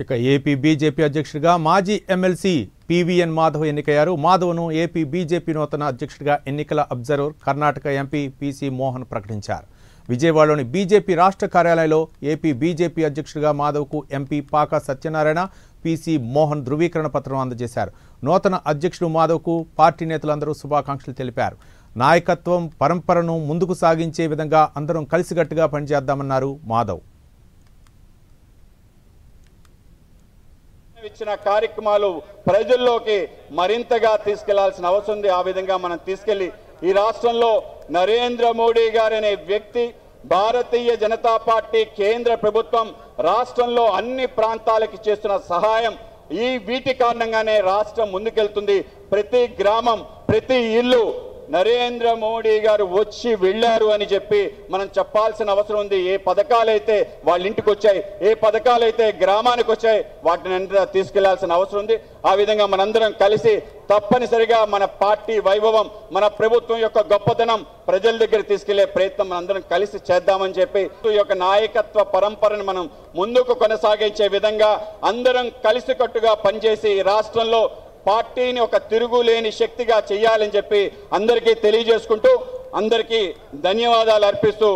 ఇక AP BJP అధ్యక్షుడిగా మాజీ ఎమ్మెల్సీ పీవీఎన్ మాధవ్ ఎన్నికయ్యారు. మాధవ్ను ఏపీ బీజేపీ నూతన అధ్యక్షుడిగా ఎన్నికల observer Karnataka MP PC Mohan ప్రకటించారు. విజయవాడలోని బీజేపీ రాష్ట్ర కార్యాలయంలో ఏపీ బీజేపీ అధ్యక్షుడిగా మాధవ్కు ఎంపీ పాకా సత్యనారాయణ, పీసీ మోహన్ ధృవీకరణ పత్రం అందజేశారు. నూతన అధ్యక్షుడు మాధవ్కు పార్టీ నేతలందరూ శుభాకాంక్షలు తెలిపారు. నాయకత్వం పరంపరను ముందుకు సాగించే విధంగా అందరం కలిసికట్టుగా పనిచేద్దామన్నారు మాధవ్. ఇచ్చిన కార్యక్రమాలు ప్రజల్లోకి మరింతగా తీసుకెళ్లాల్సిన అవసరం ఉంది. ఆ విధంగా మనం తీసుకెళ్లి ఈ రాష్ట్రంలో నరేంద్ర మోడీ గారు అనే వ్యక్తి, భారతీయ జనతా పార్టీ కేంద్ర ప్రభుత్వం రాష్ట్రంలో అన్ని ప్రాంతాలకి చేస్తున్న సహాయం, వీటి కారణంగానే రాష్ట్రం ముందుకెళ్తుంది. ప్రతి గ్రామం, ప్రతి ఇల్లు నరేంద్ర మోడీ గారు వచ్చి వెళ్ళారు అని చెప్పి మనం చెప్పాల్సిన అవసరం ఉంది. ఏ పథకాలైతే వాళ్ళ ఇంటికి వచ్చాయి, ఏ పథకాలైతే గ్రామానికి వచ్చాయి, వాటిని తీసుకెళ్లాల్సిన అవసరం ఉంది. ఆ విధంగా మనందరం కలిసి తప్పనిసరిగా మన పార్టీ వైభవం, మన ప్రభుత్వం యొక్క గొప్పతనం ప్రజల దగ్గర తీసుకెళ్లే ప్రయత్నం మనందరం కలిసి చేద్దామని చెప్పి ఈ యొక్క నాయకత్వ పరంపరను మనం ముందుకు కొనసాగించే విధంగా అందరం కలిసికట్టుగా పనిచేసి రాష్ట్రంలో పార్టీని ఒక తిరుగులేని శక్తిగా చేయాలని చెప్పి అందరికీ తెలియజేసుకుంటూ అందరికీ ధన్యవాదాలు అర్పిస్తూ